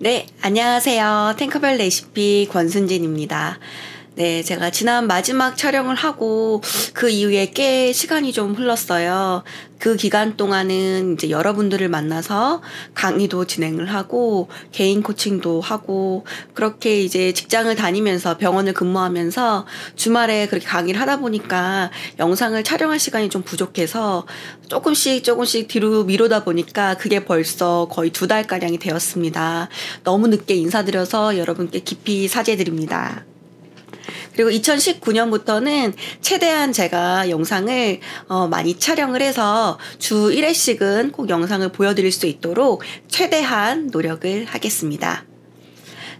네, 안녕하세요. 탱커벨 레시피 권순진입니다. 네, 제가 지난 마지막 촬영을 하고 그 이후에 꽤 시간이 좀 흘렀어요. 그 기간 동안은 이제 여러분들을 만나서 강의도 진행을 하고 개인 코칭도 하고 그렇게 이제 직장을 다니면서 병원을 근무하면서 주말에 그렇게 강의를 하다 보니까 영상을 촬영할 시간이 좀 부족해서 조금씩 뒤로 미루다 보니까 그게 벌써 거의 2달가량이 되었습니다. 너무 늦게 인사드려서 여러분께 깊이 사죄드립니다. 그리고 2019년부터는 최대한 제가 영상을 많이 촬영을 해서 주 1회씩은 꼭 영상을 보여드릴 수 있도록 최대한 노력을 하겠습니다.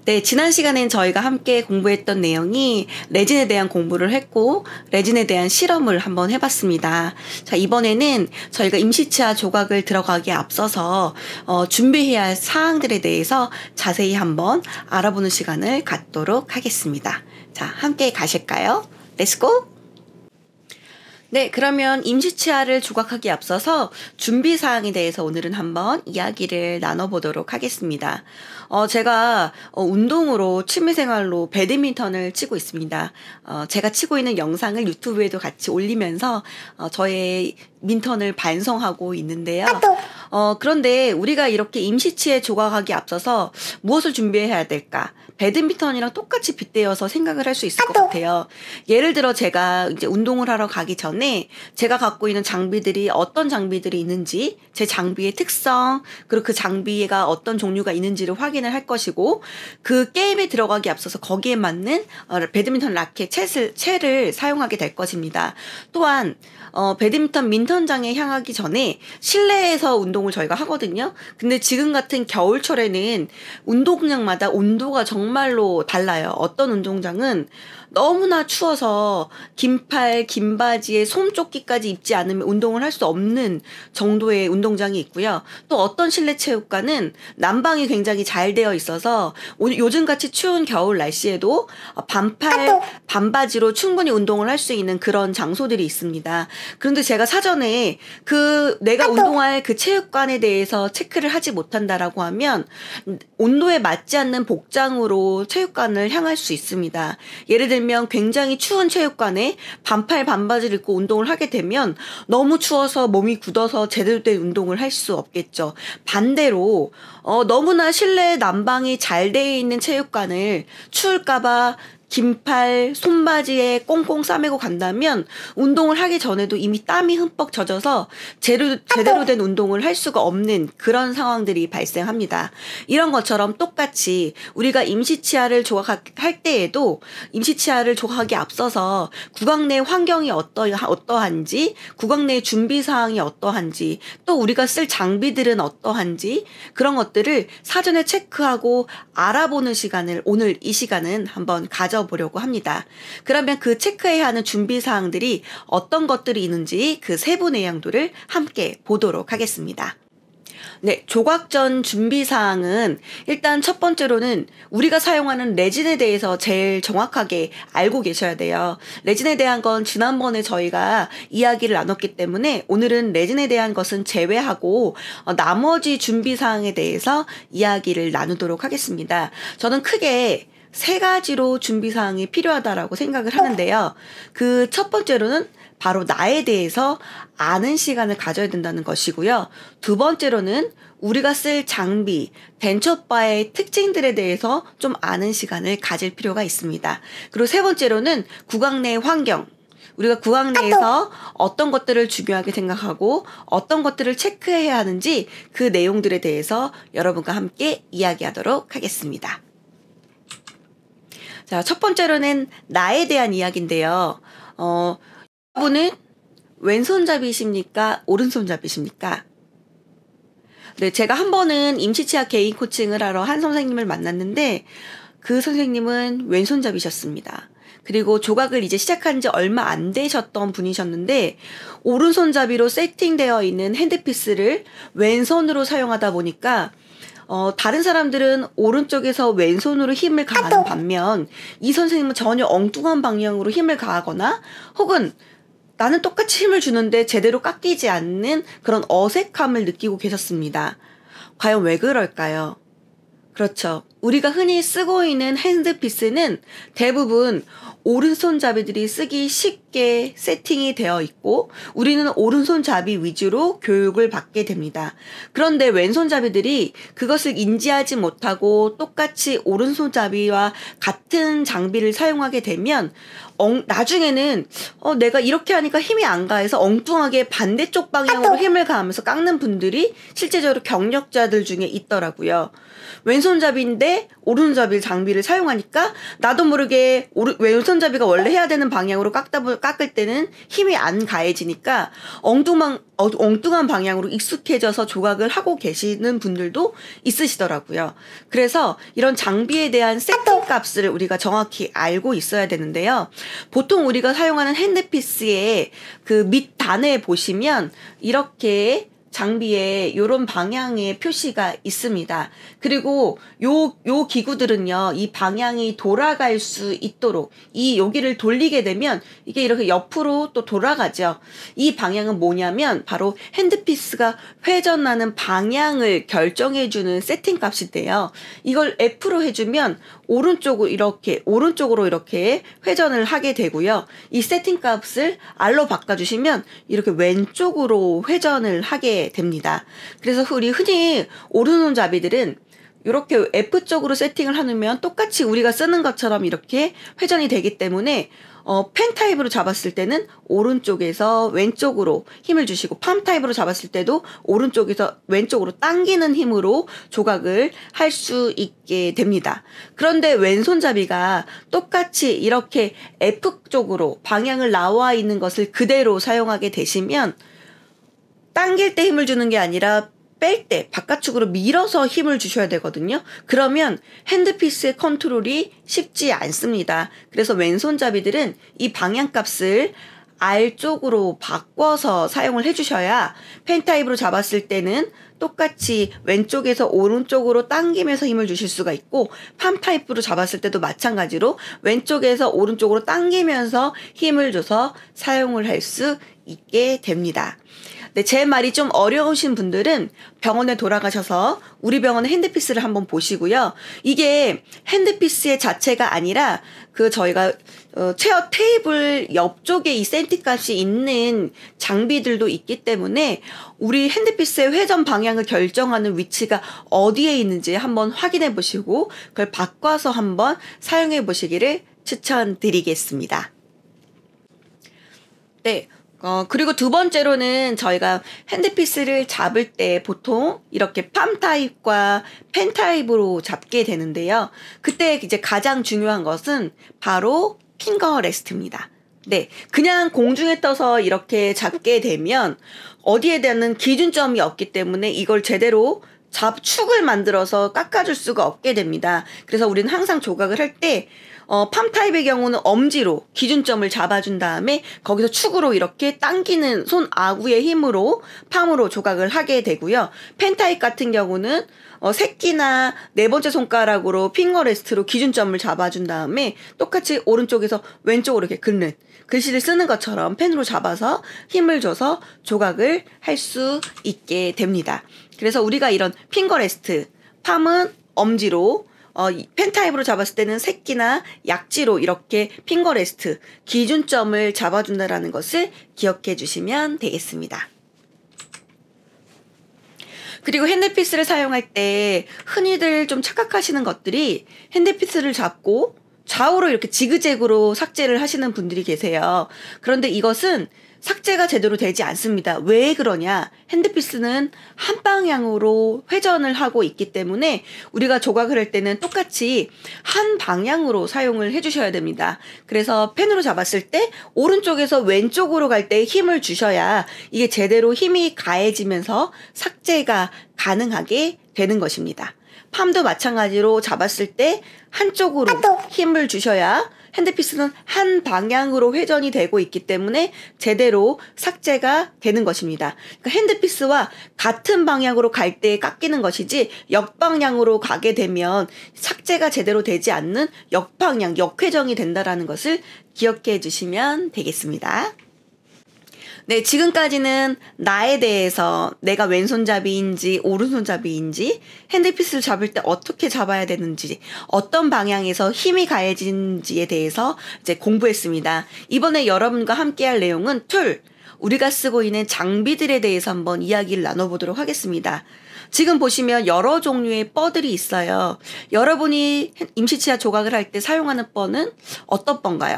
네, 지난 시간엔 저희가 함께 공부했던 내용이 레진에 대한 공부를 했고 레진에 대한 실험을 한번 해봤습니다. 자, 이번에는 저희가 임시치아 조각을 들어가기에 앞서서 준비해야 할 사항들에 대해서 자세히 한번 알아보는 시간을 갖도록 하겠습니다. 자, 함께 가실까요? 렛츠고! 네, 그러면 임시치아를 조각하기에 앞서서 준비사항에 대해서 오늘은 한번 이야기를 나눠보도록 하겠습니다. 제가 운동으로 취미생활로 배드민턴을 치고 있습니다. 제가 치고 있는 영상을 유튜브에도 같이 올리면서 저의 민턴을 반성하고 있는데요. 그런데 우리가 이렇게 임시치아 조각하기 앞서서 무엇을 준비해야 될까? 배드민턴이랑 똑같이 빗대어서 생각을 할 수 있을 것 같아요. 예를 들어 제가 이제 운동을 하러 가기 전에 제가 갖고 있는 장비들이 어떤 장비들이 있는지, 제 장비의 특성, 그리고 그 장비가 어떤 종류가 있는지를 확인을 할 것이고, 그 게임에 들어가기 앞서서 거기에 맞는 배드민턴 라켓, 채를 사용하게 될 것입니다. 또한 배드민턴 민턴장에 향하기 전에 실내에서 운동을 저희가 하거든요. 근데 지금 같은 겨울철에는 운동장마다 온도가 정말로 달라요. 어떤 운동장은 너무나 추워서 긴팔, 긴 바지에 솜조끼까지 입지 않으면 운동을 할 수 없는 정도의 운동장이 있고요. 또 어떤 실내 체육관은 난방이 굉장히 잘 되어 있어서 요즘같이 추운 겨울 날씨에도 반팔, 반바지로 충분히 운동을 할 수 있는 그런 장소들이 있습니다. 그런데 제가 사전에 내가 운동할 그 체육관에 대해서 체크를 하지 못한다라고 하면 온도에 맞지 않는 복장으로 체육관을 향할 수 있습니다. 예를 들면 굉장히 추운 체육관에 반팔 반바지를 입고 운동을 하게 되면 너무 추워서 몸이 굳어서 제대로 된 운동을 할 수 없겠죠. 반대로 너무나 실내 난방이 잘 되어 있는 체육관을 추울까봐 긴팔, 손바지에 꽁꽁 싸매고 간다면 운동을 하기 전에도 이미 땀이 흠뻑 젖어서 제대로 된 운동을 할 수가 없는 그런 상황들이 발생합니다. 이런 것처럼 똑같이 우리가 임시치아를 조각할 때에도 임시치아를 조각하기 앞서서 구강 내 환경이 어떠한지, 구강 내 준비사항이 어떠한지, 또 우리가 쓸 장비들은 어떠한지 그런 것들을 사전에 체크하고 알아보는 시간을 오늘 이 시간은 한번 가져보려고 합니다. 그러면 그 체크해야 하는 준비사항들이 어떤 것들이 있는지 그 세부 내용들을 함께 보도록 하겠습니다. 네, 조각 전 준비사항은 일단 첫 번째로는 우리가 사용하는 레진에 대해서 제일 정확하게 알고 계셔야 돼요. 레진에 대한 건 지난번에 저희가 이야기를 나눴기 때문에 오늘은 레진에 대한 것은 제외하고 나머지 준비사항에 대해서 이야기를 나누도록 하겠습니다. 저는 크게 3가지로 준비사항이 필요하다라고 생각을 하는데요. 그 첫 번째로는 바로 나에 대해서 아는 시간을 가져야 된다는 것이고요. 두 번째로는 우리가 쓸 장비, 덴처바의 특징들에 대해서 좀 아는 시간을 가질 필요가 있습니다. 그리고 세 번째로는 구강 내 환경, 우리가 구강 내에서 어떤 것들을 중요하게 생각하고 어떤 것들을 체크해야 하는지 그 내용들에 대해서 여러분과 함께 이야기하도록 하겠습니다. 자, 첫 번째로는 나에 대한 이야기인데요. 여러분은 왼손잡이십니까? 오른손잡이십니까? 네, 제가 한 번은 임시치아 개인 코칭을 하러 한 선생님을 만났는데 그 선생님은 왼손잡이셨습니다. 그리고 조각을 이제 시작한 지 얼마 안 되셨던 분이셨는데 오른손잡이로 세팅되어 있는 핸드피스를 왼손으로 사용하다 보니까 다른 사람들은 오른쪽에서 왼손으로 힘을 가하는 반면 이 선생님은 전혀 엉뚱한 방향으로 힘을 가하거나 혹은 나는 똑같이 힘을 주는데 제대로 깎이지 않는 그런 어색함을 느끼고 계셨습니다. 과연 왜 그럴까요? 그렇죠. 우리가 흔히 쓰고 있는 핸드피스는 대부분 오른손잡이들이 쓰기 쉽게 세팅이 되어 있고 우리는 오른손잡이 위주로 교육을 받게 됩니다. 그런데 왼손잡이들이 그것을 인지하지 못하고 똑같이 오른손잡이와 같은 장비를 사용하게 되면 나중에는 내가 이렇게 하니까 힘이 안 가해서 엉뚱하게 반대쪽 방향으로 힘을 가하면서 깎는 분들이 실제적으로 경력자들 중에 있더라고요. 왼손잡이인데 오른손잡이 장비를 사용하니까 나도 모르게 왼손잡이가 원래 해야 되는 방향으로 깎을 때는 힘이 안 가해지니까 엉뚱한 방향으로 익숙해져서 조각을 하고 계시는 분들도 있으시더라고요. 그래서 이런 장비에 대한 세팅 값을 우리가 정확히 알고 있어야 되는데요. 보통 우리가 사용하는 핸드피스의 그 밑단에 보시면 이렇게 장비에 이런 방향의 표시가 있습니다. 그리고 요 기구들은요, 이 방향이 돌아갈 수 있도록 여기를 돌리게 되면 이게 이렇게 옆으로 또 돌아가죠. 이 방향은 뭐냐면 바로 핸드피스가 회전하는 방향을 결정해주는 세팅 값인데요. 이걸 F로 해주면 오른쪽으로 이렇게 회전을 하게 되고요. 이 세팅 값을 R로 바꿔주시면 이렇게 왼쪽으로 회전을 하게 됩니다. 그래서 우리 흔히 오른손잡이들은 이렇게 F쪽으로 세팅을 해놓으면 똑같이 우리가 쓰는 것처럼 이렇게 회전이 되기 때문에 펜 타입으로 잡았을 때는 오른쪽에서 왼쪽으로 힘을 주시고 팜 타입으로 잡았을 때도 오른쪽에서 왼쪽으로 당기는 힘으로 조각을 할 수 있게 됩니다. 그런데 왼손잡이가 똑같이 이렇게 F쪽으로 방향을 나와 있는 것을 그대로 사용하게 되시면 당길 때 힘을 주는 게 아니라 뺄 때 바깥쪽으로 밀어서 힘을 주셔야 되거든요. 그러면 핸드피스의 컨트롤이 쉽지 않습니다. 그래서 왼손잡이들은 이 방향값을 R쪽으로 바꿔서 사용을 해주셔야 펜 타입으로 잡았을 때는 똑같이 왼쪽에서 오른쪽으로 당기면서 힘을 주실 수가 있고 팜 타입으로 잡았을 때도 마찬가지로 왼쪽에서 오른쪽으로 당기면서 힘을 줘서 사용을 할 수 있게 됩니다. 네, 제 말이 좀 어려우신 분들은 병원에 돌아가셔서 우리 병원의 핸드피스를 한번 보시고요. 이게 핸드피스의 자체가 아니라 저희가 체어 테이블 옆쪽에 이 센티값이 있는 장비들도 있기 때문에 우리 핸드피스의 회전 방향을 결정하는 위치가 어디에 있는지 한번 확인해 보시고 그걸 바꿔서 한번 사용해 보시기를 추천드리겠습니다. 네. 그리고 두 번째로는 저희가 핸드피스를 잡을 때 보통 이렇게 팜 타입과 펜 타입으로 잡게 되는데요. 그때 이제 가장 중요한 것은 바로 핑거 레스트입니다. 네. 그냥 공중에 떠서 이렇게 잡게 되면 어디에 대한 기준점이 없기 때문에 이걸 제대로 축을 만들어서 깎아줄 수가 없게 됩니다. 그래서 우리는 항상 조각을 할 때 팜 타입의 경우는 엄지로 기준점을 잡아준 다음에 거기서 축으로 이렇게 당기는 손 아구의 힘으로 팜으로 조각을 하게 되고요. 펜 타입 같은 경우는 새끼나 네 번째 손가락으로 핑거 레스트로 기준점을 잡아준 다음에 똑같이 오른쪽에서 왼쪽으로 이렇게 긋는 글씨를 쓰는 것처럼 펜으로 잡아서 힘을 줘서 조각을 할 수 있게 됩니다. 그래서 우리가 이런 핑거 레스트, 팜은 엄지로 펜 타입으로 잡았을 때는 새끼나 약지로 이렇게 핑거 레스트, 기준점을 잡아준다는 것을 기억해 주시면 되겠습니다. 그리고 핸드피스를 사용할 때 흔히들 좀 착각하시는 것들이 핸드피스를 잡고 좌우로 이렇게 지그재그로 삭제를 하시는 분들이 계세요. 그런데 이것은 삭제가 제대로 되지 않습니다. 왜 그러냐? 핸드피스는 한 방향으로 회전을 하고 있기 때문에 우리가 조각을 할 때는 똑같이 한 방향으로 사용을 해주셔야 됩니다. 그래서 펜으로 잡았을 때 오른쪽에서 왼쪽으로 갈 때 힘을 주셔야 이게 제대로 힘이 가해지면서 삭제가 가능하게 되는 것입니다. 팜도 마찬가지로 잡았을 때 한쪽으로 힘을 주셔야 핸드피스는 한 방향으로 회전이 되고 있기 때문에 제대로 삭제가 되는 것입니다. 그러니까 핸드피스와 같은 방향으로 갈 때 깎이는 것이지 역방향으로 가게 되면 삭제가 제대로 되지 않는 역방향, 역회전이 된다는 것을 기억해 주시면 되겠습니다. 네, 지금까지는 나에 대해서 내가 왼손잡이인지 오른손잡이인지 핸드피스를 잡을 때 어떻게 잡아야 되는지 어떤 방향에서 힘이 가해지는지에 대해서 이제 공부했습니다. 이번에 여러분과 함께 할 내용은 우리가 쓰고 있는 장비들에 대해서 한번 이야기를 나눠보도록 하겠습니다. 지금 보시면 여러 종류의 뻐들이 있어요. 여러분이 임시치아 조각을 할 때 사용하는 뻐는 어떤 뻐인가요?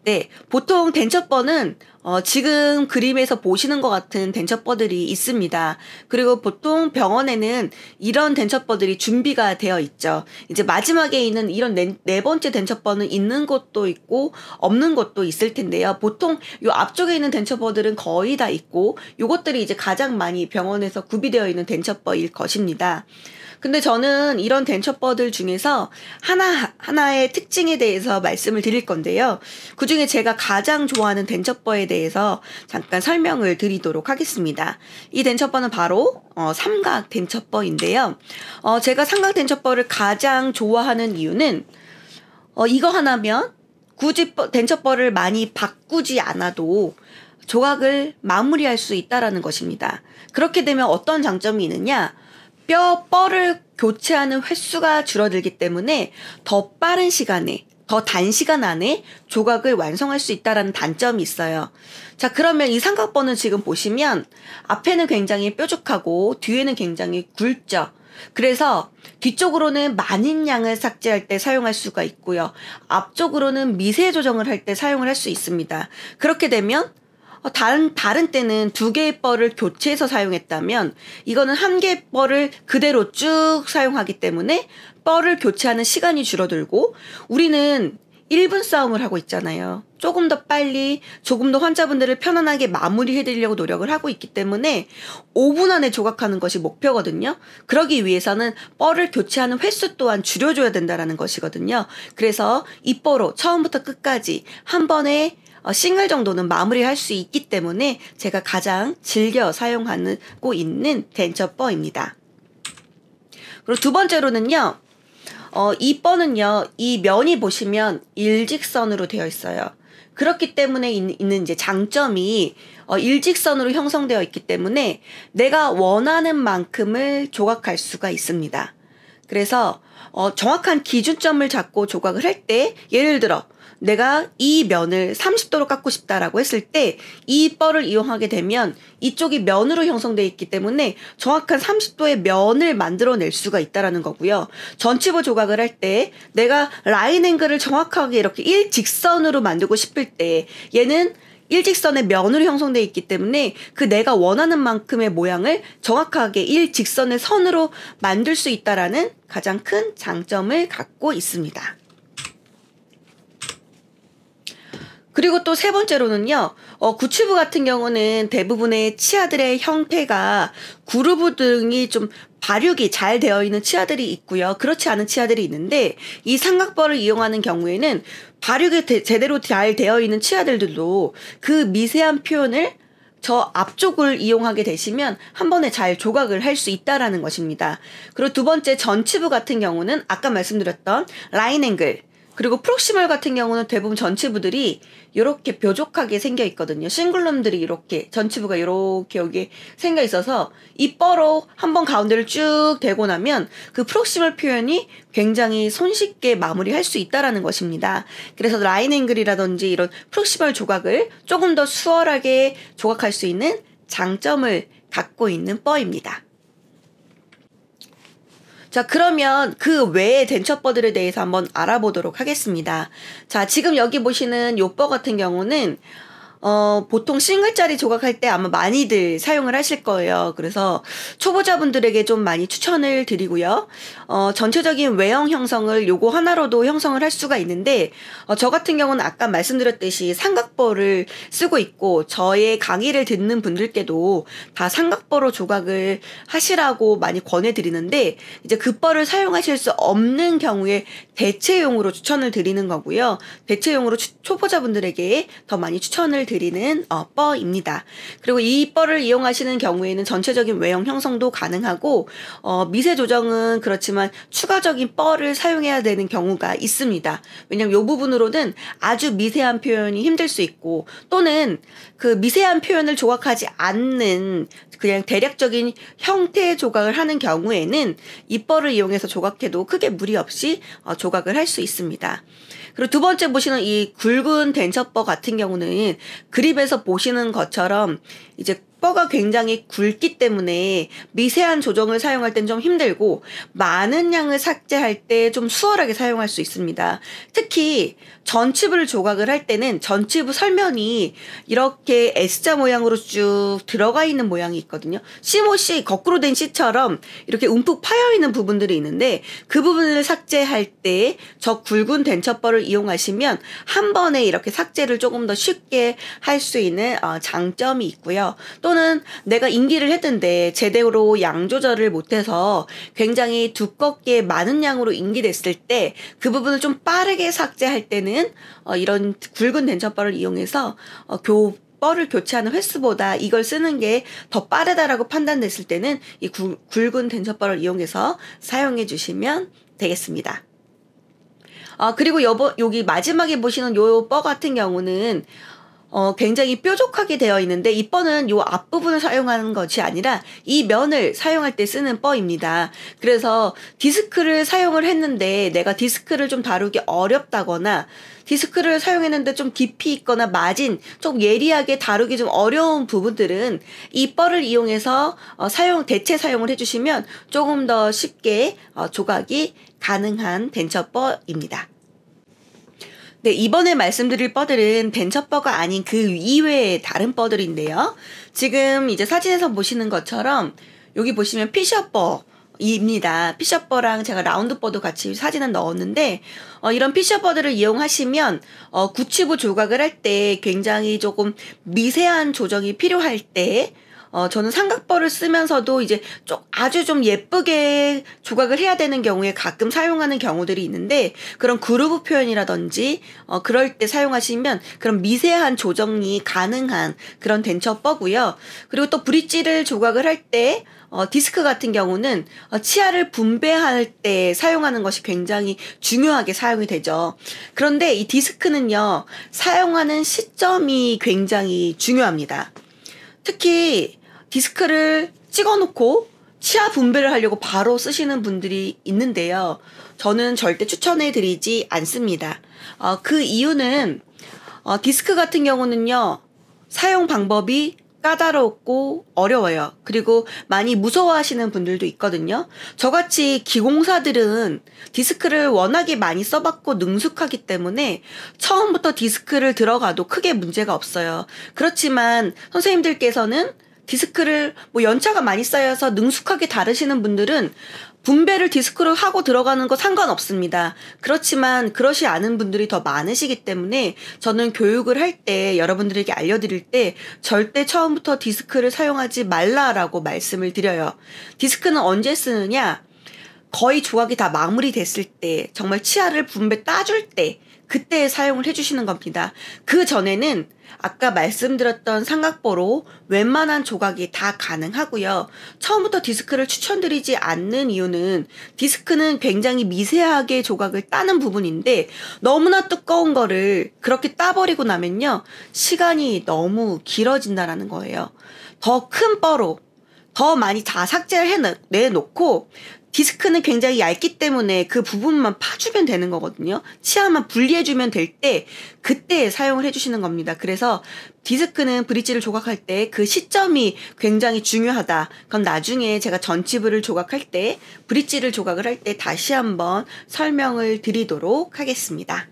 네, 보통 덴처뻐는 지금 그림에서 보시는 것 같은 덴처뻐들이 있습니다. 그리고 보통 병원에는 이런 덴처뻐들이 준비가 되어 있죠. 이제 마지막에 있는 이런 네 번째 덴처뻐는 있는 곳도 있고 없는 곳도 있을 텐데요. 보통 요 앞쪽에 있는 덴처뻐들은 거의 다 있고 요것들이 이제 가장 많이 병원에서 구비되어 있는 덴처뻐일 것입니다. 근데 저는 이런 덴처뻐들 중에서 하나의 특징에 대해서 말씀을 드릴 건데요. 그중에 제가 가장 좋아하는 덴처뻐에 대해서 잠깐 설명을 드리도록 하겠습니다. 이 덴처뻐는 바로 삼각 덴처뻐인데요. 제가 삼각 덴처뻐를 가장 좋아하는 이유는 이거 하나면 굳이 덴처뻐를 많이 바꾸지 않아도 조각을 마무리할 수 있다는 것입니다. 그렇게 되면 어떤 장점이 있느냐? 뼈를 교체하는 횟수가 줄어들기 때문에 더 빠른 시간에, 더 단시간 안에 조각을 완성할 수 있다는 단점이 있어요. 자, 그러면 이 삼각뼈는 지금 보시면 앞에는 굉장히 뾰족하고 뒤에는 굉장히 굵죠. 그래서 뒤쪽으로는 많은 양을 삭제할 때 사용할 수가 있고요. 앞쪽으로는 미세 조정을 할 때 사용을 할 수 있습니다. 그렇게 되면 다른 때는 두 개의 뻘을 교체해서 사용했다면 이거는 한 개의 뻘을 그대로 쭉 사용하기 때문에 뻘을 교체하는 시간이 줄어들고 우리는 1분 싸움을 하고 있잖아요. 조금 더 빨리 조금 더 환자분들을 편안하게 마무리해드리려고 노력을 하고 있기 때문에 5분 안에 조각하는 것이 목표거든요. 그러기 위해서는 뻘을 교체하는 횟수 또한 줄여줘야 된다는 것이거든요. 그래서 이 뻘로 처음부터 끝까지 한 번에 싱글 정도는 마무리할 수 있기 때문에 제가 가장 즐겨 사용하고 있는 덴처뻐입니다. 그리고 두 번째로는요. 이 뻐는요. 이 면이 보시면 일직선으로 되어 있어요. 그렇기 때문에 있는 이제 장점이 일직선으로 형성되어 있기 때문에 내가 원하는 만큼을 조각할 수가 있습니다. 그래서 정확한 기준점을 잡고 조각을 할 때 예를 들어 내가 이 면을 30도로 깎고 싶다라고 했을 때 이 뻘을 이용하게 되면 이쪽이 면으로 형성되어 있기 때문에 정확한 30도의 면을 만들어낼 수가 있다는 거고요. 전치부 조각을 할 때 내가 라인 앵글을 정확하게 이렇게 일직선으로 만들고 싶을 때 얘는 일직선의 면으로 형성되어 있기 때문에 그 내가 원하는 만큼의 모양을 정확하게 일직선의 선으로 만들 수 있다는 가장 큰 장점을 갖고 있습니다. 그리고 또 세 번째로는요, 구치부 같은 경우는 대부분의 치아들의 형태가 구루부 등이 좀 발육이 잘 되어 있는 치아들이 있고요. 그렇지 않은 치아들이 있는데 이 삼각뼈를 이용하는 경우에는 발육이 제대로 잘 되어 있는 치아들도 그 미세한 표현을 저 앞쪽을 이용하게 되시면 한 번에 잘 조각을 할 수 있다는 것입니다. 그리고 두 번째 전치부 같은 경우는 아까 말씀드렸던 라인 앵글 그리고 프록시멀 같은 경우는 대부분 전치부들이 이렇게 뾰족하게 생겨 있거든요. 싱글룸들이 이렇게 전치부가 이렇게 여기 생겨 있어서 이 뻐로 한번 가운데를 쭉 대고 나면 그 프록시멀 표현이 굉장히 손쉽게 마무리할 수 있다는 것입니다. 그래서 라인 앵글이라든지 이런 프록시멀 조각을 조금 더 수월하게 조각할 수 있는 장점을 갖고 있는 뻐입니다. 자, 그러면 그 외의 덴처뻐들에 대해서 한번 알아보도록 하겠습니다. 자, 지금 여기 보시는 요 뻐 같은 경우는 보통 싱글짜리 조각할 때 아마 많이들 사용을 하실 거예요. 그래서 초보자분들에게 좀 많이 추천을 드리고요. 전체적인 외형 형성을 요거 하나로도 형성을 할 수가 있는데 저 같은 경우는 아까 말씀드렸듯이 삼각뼈를 쓰고 있고 저의 강의를 듣는 분들께도 다 삼각뼈로 조각을 하시라고 많이 권해드리는데 이제 그 뼈를 사용하실 수 없는 경우에 대체용으로 추천을 드리는 거고요. 대체용으로 초보자분들에게 더 많이 추천을 드리는 뻐입니다. 그리고 이 뻐를 이용하시는 경우에는 전체적인 외형 형성도 가능하고 미세 조정은 그렇지만 추가적인 뻐를 사용해야 되는 경우가 있습니다. 왜냐하면 이 부분으로는 아주 미세한 표현이 힘들 수 있고 또는 그 미세한 표현을 조각하지 않는 그냥 대략적인 형태의 조각을 하는 경우에는 이 뻐를 이용해서 조각해도 크게 무리 없이 조각을 할 수 있습니다. 그리고 두 번째 보시는 이 굵은 덴처뻐 같은 경우는 그립에서 보시는 것처럼 이제 뻐가 굉장히 굵기 때문에 미세한 조정을 사용할 땐 좀 힘들고 많은 양을 삭제할 때 좀 수월하게 사용할 수 있습니다. 특히 전치부를 조각을 할 때는 전치부 설면이 이렇게 S자 모양으로 쭉 들어가 있는 모양이 있거든요. C모씨 거꾸로 된 C처럼 이렇게 움푹 파여 있는 부분들이 있는데 그 부분을 삭제할 때 저 굵은 덴처뻐를 이용하시면 한 번에 이렇게 삭제를 조금 더 쉽게 할 수 있는 장점이 있고요. 또는 내가 인기를 했는데 제대로 양 조절을 못해서 굉장히 두껍게 많은 양으로 인기됐을 때 그 부분을 좀 빠르게 삭제할 때는 이런 굵은 덴처뻐를 이용해서 뻐를 교체하는 횟수보다 이걸 쓰는 게 더 빠르다라고 판단됐을 때는 이 굵은 덴처뻐를 이용해서 사용해 주시면 되겠습니다. 그리고 여기 마지막에 보시는 요 뻐 같은 경우는 굉장히 뾰족하게 되어 있는데 이 뻐는 요 앞부분을 사용하는 것이 아니라 이 면을 사용할 때 쓰는 뻐입니다. 그래서 디스크를 사용을 했는데 내가 디스크를 좀 다루기 어렵다거나 디스크를 사용했는데 좀 깊이 있거나 마진 좀 예리하게 다루기 좀 어려운 부분들은 이 뻐를 이용해서 대체 사용을 해주시면 조금 더 쉽게 조각이 가능한 덴처뻐입니다. 네, 이번에 말씀드릴 뻐들은 덴처뻐가 아닌 그 이외의 다른 뻐들인데요. 지금 이제 사진에서 보시는 것처럼 여기 보시면 피셔뻐입니다. 피셔뻐랑 제가 라운드 뻐도 같이 사진을 넣었는데 이런 피셔뻐들을 이용하시면 구치부 조각을 할 때 굉장히 조금 미세한 조정이 필요할 때 저는 삼각뻐를 쓰면서도 이제 아주 좀 예쁘게 조각을 해야 되는 경우에 가끔 사용하는 경우들이 있는데 그런 그루브 표현이라든지 그럴 때 사용하시면 그런 미세한 조정이 가능한 그런 덴처뻐고요. 그리고 또 브릿지를 조각을 할 때 디스크 같은 경우는 치아를 분배할 때 사용하는 것이 굉장히 중요하게 사용이 되죠. 그런데 이 디스크는요, 사용하는 시점이 굉장히 중요합니다. 특히 디스크를 찍어놓고 치아 분배를 하려고 바로 쓰시는 분들이 있는데요. 저는 절대 추천해드리지 않습니다. 그 이유는 디스크 같은 경우는요, 사용 방법이 까다롭고 어려워요. 그리고 많이 무서워하시는 분들도 있거든요. 저같이 기공사들은 디스크를 워낙에 많이 써봤고 능숙하기 때문에 처음부터 디스크를 들어가도 크게 문제가 없어요. 그렇지만 선생님들께서는 디스크를 연차가 많이 쌓여서 능숙하게 다루시는 분들은 분배를 디스크로 하고 들어가는 거 상관없습니다. 그렇지만 그러시 않은 분들이 더 많으시기 때문에 저는 교육을 할 때 여러분들에게 알려드릴 때 절대 처음부터 디스크를 사용하지 말라라고 말씀을 드려요. 디스크는 언제 쓰느냐? 거의 조각이 다 마무리됐을 때, 정말 치아를 분배 따줄 때 그때 사용을 해주시는 겁니다. 그 전에는 아까 말씀드렸던 삼각보로 웬만한 조각이 다 가능하고요. 처음부터 디스크를 추천드리지 않는 이유는 디스크는 굉장히 미세하게 조각을 따는 부분인데 너무나 두꺼운 거를 그렇게 따버리고 나면요, 시간이 너무 길어진다라는 거예요. 더 큰 뻐로 더 많이 다 삭제를 내놓고 디스크는 굉장히 얇기 때문에 그 부분만 파주면 되는 거거든요. 치아만 분리해주면 될 때 그때 사용을 해주시는 겁니다. 그래서 디스크는 브릿지를 조각할 때 그 시점이 굉장히 중요하다. 그럼 나중에 제가 전치부를 조각할 때 브릿지를 조각을 할 때 다시 한번 설명을 드리도록 하겠습니다.